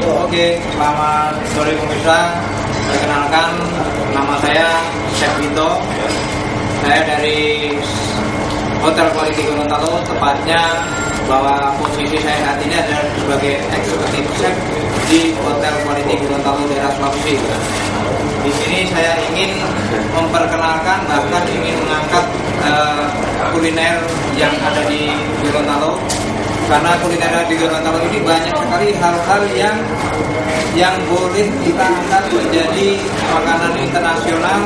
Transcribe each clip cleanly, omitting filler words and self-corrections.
Oke, selamat sore pemirsa. Perkenalkan, nama saya Chef Vito. Saya dari Hotel Quality Gorontalo, tepatnya bahwa posisi saya saat ini adalah sebagai eksekutif chef di Hotel Quality Gorontalo daerah Sulawesi. Di sini saya ingin memperkenalkan, bahkan ingin mengangkat kuliner yang ada di Gorontalo. Karena kuliner di Gorontalo ini banyak sekali hal-hal yang boleh kita angkat menjadi makanan internasional.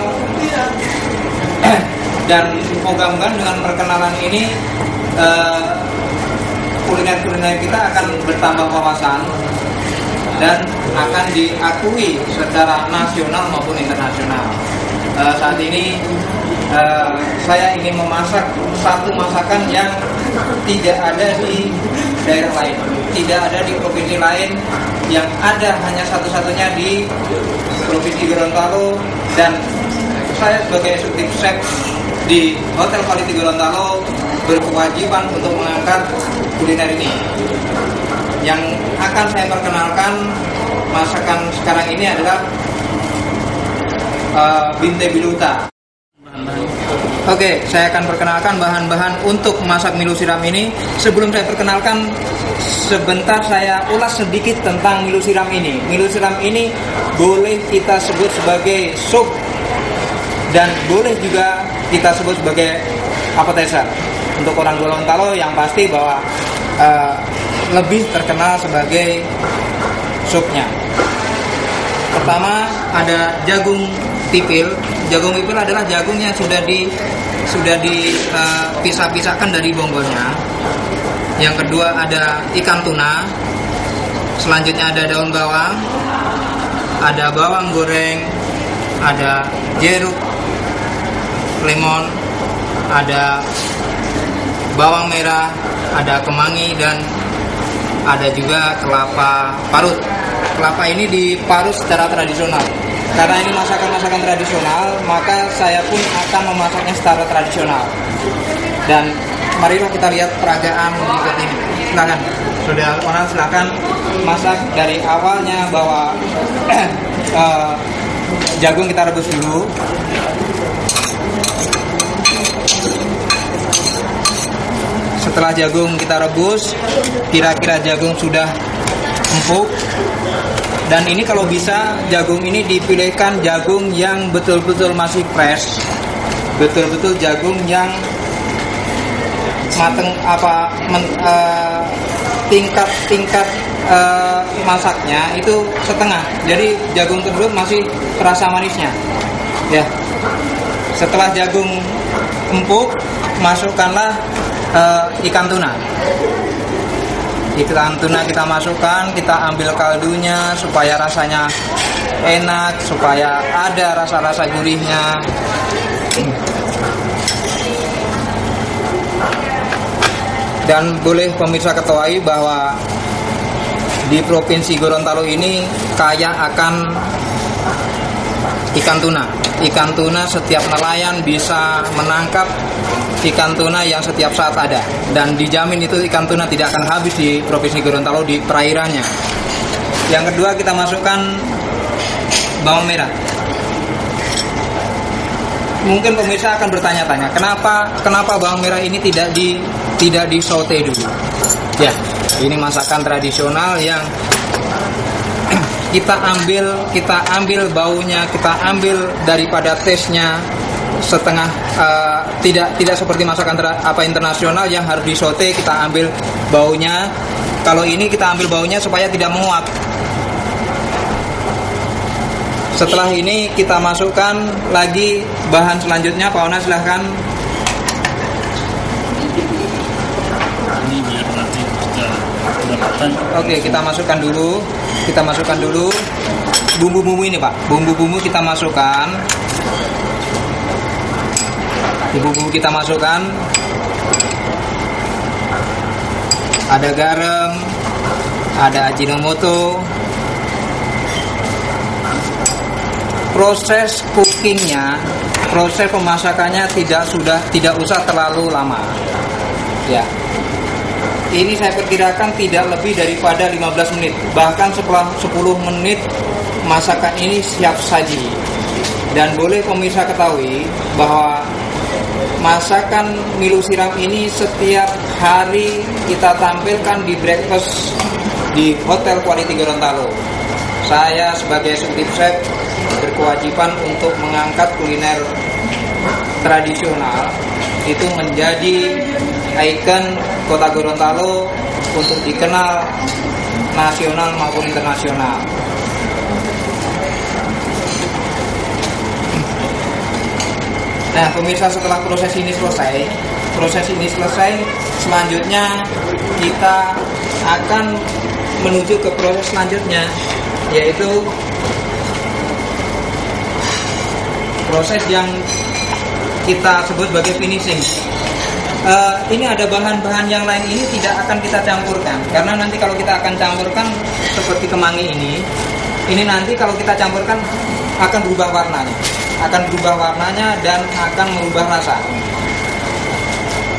Dan moga-moga dengan perkenalan ini kuliner-kuliner kita akan bertambah wawasan dan akan diakui secara nasional maupun internasional. Saat ini saya ingin memasak satu masakan yang tidak ada di daerah lain, tidak ada di provinsi lain, yang ada hanya satu-satunya di Provinsi Gorontalo. Dan saya sebagai eksekutif chef di Hotel Quality Gorontalo berkewajiban untuk mengangkat kuliner ini. Yang akan saya perkenalkan masakan sekarang ini adalah binte biluta. Oke, saya akan perkenalkan bahan-bahan untuk masak milu siram ini. Sebelum saya perkenalkan, sebentar saya ulas sedikit tentang milu siram ini. Milu siram ini boleh kita sebut sebagai sup dan boleh juga kita sebut sebagai appetizer. Untuk orang Gorontalo yang pasti bahwa lebih terkenal sebagai supnya. Pertama ada jagung tipil. Jagung tipil adalah jagung yang sudah dipisah-pisahkan dari bonggolnya. Yang kedua ada ikan tuna. Selanjutnya ada daun bawang, ada bawang goreng, ada jeruk lemon, ada bawang merah, ada kemangi, dan ada juga kelapa parut. Kelapa ini diparut secara tradisional. Karena ini masakan-masakan tradisional, maka saya pun akan memasaknya secara tradisional. Dan marilah kita lihat peragaan berikut ini. Silakan, saudara orang, silakan masak dari awalnya bahwa jagung kita rebus dulu. Setelah jagung kita rebus, kira-kira jagung sudah empuk. Dan ini kalau bisa jagung ini dipilihkan jagung yang betul-betul masih fresh, betul-betul jagung yang mateng, tingkat masaknya itu setengah. Jadi jagung tersebut masih terasa manisnya. Ya. Setelah jagung empuk, masukkanlah ikan tuna. Ikan tuna kita masukkan, kita ambil kaldunya supaya rasanya enak, supaya ada rasa-rasa gurihnya. Dan boleh pemirsa ketahui bahwa di Provinsi Gorontalo ini kaya akan ikan tuna. Ikan tuna, setiap nelayan bisa menangkap ikan tuna yang setiap saat ada, dan dijamin itu ikan tuna tidak akan habis di Provinsi Gorontalo di perairannya. Yang kedua kita masukkan bawang merah. Mungkin pemirsa akan bertanya-tanya, kenapa bawang merah ini tidak di saute dulu? Ya, ini masakan tradisional yang kita ambil baunya, kita ambil daripada taste-nya setengah, tidak seperti masakan internasional yang harus disote, kita ambil baunya. Kalau ini kita ambil baunya supaya tidak menguap. Setelah ini kita masukkan lagi bahan selanjutnya. Pak Ona, silahkan. Ini biar nanti kita dapatkan. Oke, kita masukkan dulu bumbu-bumbu ini, Pak. Bumbu-bumbu kita masukkan. Bumbu-bumbu kita masukkan. Ada garam, ada ajinomoto. Proses cookingnya, proses pemasakannya tidak usah terlalu lama. Ya. ini saya perkirakan tidak lebih daripada 15 menit. Bahkan setelah 10 menit masakan ini siap saji. Dan boleh pemirsa ketahui bahwa masakan Milu Siram ini setiap hari kita tampilkan di breakfast di Hotel Quality Gorontalo. Saya sebagai eksekutif chef berkewajiban untuk mengangkat kuliner tradisional itu menjadi ikon kota Gorontalo untuk dikenal nasional maupun internasional. Nah, pemirsa, setelah proses ini selesai, selanjutnya kita akan menuju ke proses selanjutnya, yaitu proses yang kita sebut sebagai finishing. Ini ada bahan-bahan yang lain, ini tidak akan kita campurkan, karena nanti kalau kita akan campurkan seperti kemangi ini nanti kalau kita campurkan akan berubah warnanya dan akan merubah rasa.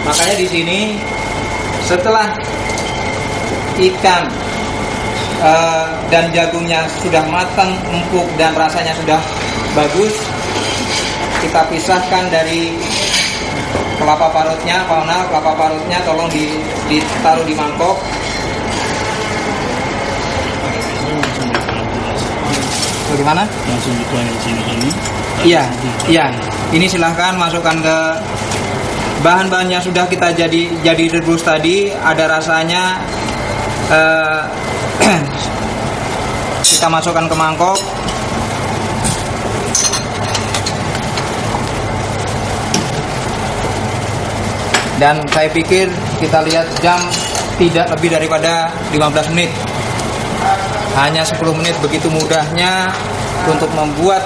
Makanya di sini setelah ikan dan jagungnya sudah matang, empuk dan rasanya sudah bagus, kita pisahkan dari kelapa parutnya. Fauna, kelapa parutnya tolong ditaruh di mangkok. Bagaimana? Langsung dituangin di sini ini. Iya. Ini silahkan masukkan ke bahan-bahan yang sudah kita jadi rebus tadi. Ada rasanya. Kita masukkan ke mangkok. Dan saya pikir kita lihat jam tidak lebih daripada 15 menit. Hanya 10 menit begitu mudahnya untuk membuat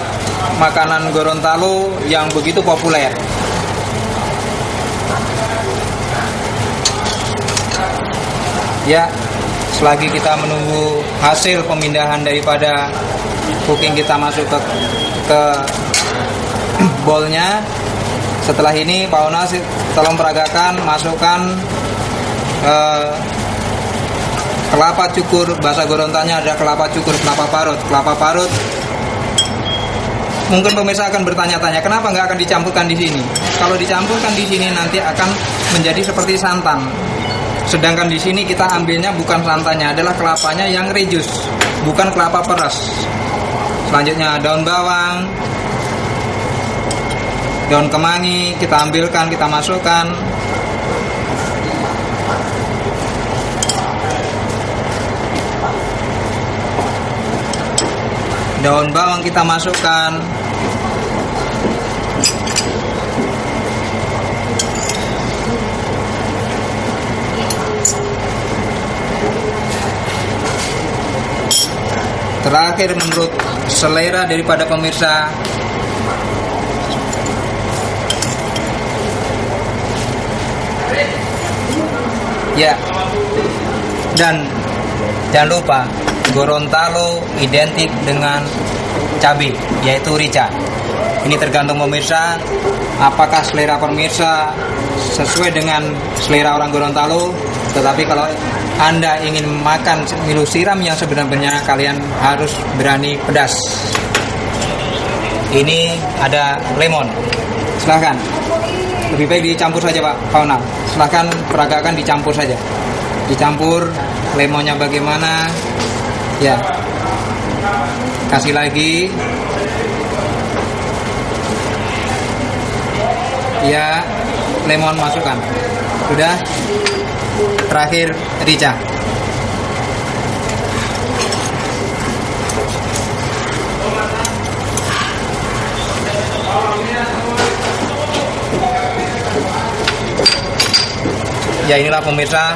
makanan Gorontalo yang begitu populer. Ya, selagi kita menunggu hasil pemindahan daripada cooking kita masuk ke bowlnya. Setelah ini Pak Onas tolong peragakan, masukkan kelapa cukur. Bahasa Gorontanya ada kelapa cukur, kelapa parut. Mungkin pemirsa akan bertanya-tanya, kenapa nggak akan dicampurkan di sini? Kalau dicampurkan di sini nanti akan menjadi seperti santan. Sedangkan di sini kita ambilnya bukan santannya, adalah kelapanya yang rejus, bukan kelapa peras. Selanjutnya daun bawang, daun kemangi kita ambilkan, kita masukkan. Daun bawang kita masukkan. Terakhir, menurut selera daripada pemirsa, ya, dan jangan lupa Gorontalo identik dengan cabai, yaitu rica. Ini tergantung pemirsa, apakah selera pemirsa sesuai dengan selera orang Gorontalo. Tetapi kalau Anda ingin makan Milu Siram yang sebenarnya, kalian harus berani pedas. Ini ada lemon, silahkan. Lebih baik dicampur saja Pak Fauna. Silahkan peragakan, dicampur saja. Dicampur, lemonnya bagaimana? Ya, kasih lagi. Ya, lemon masukkan. Sudah. Terakhir rica. Ya, inilah pemirsa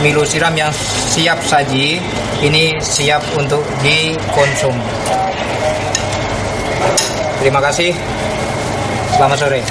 Milu Siram yang siap saji. Ini siap untuk dikonsum. Terima kasih. Selamat sore.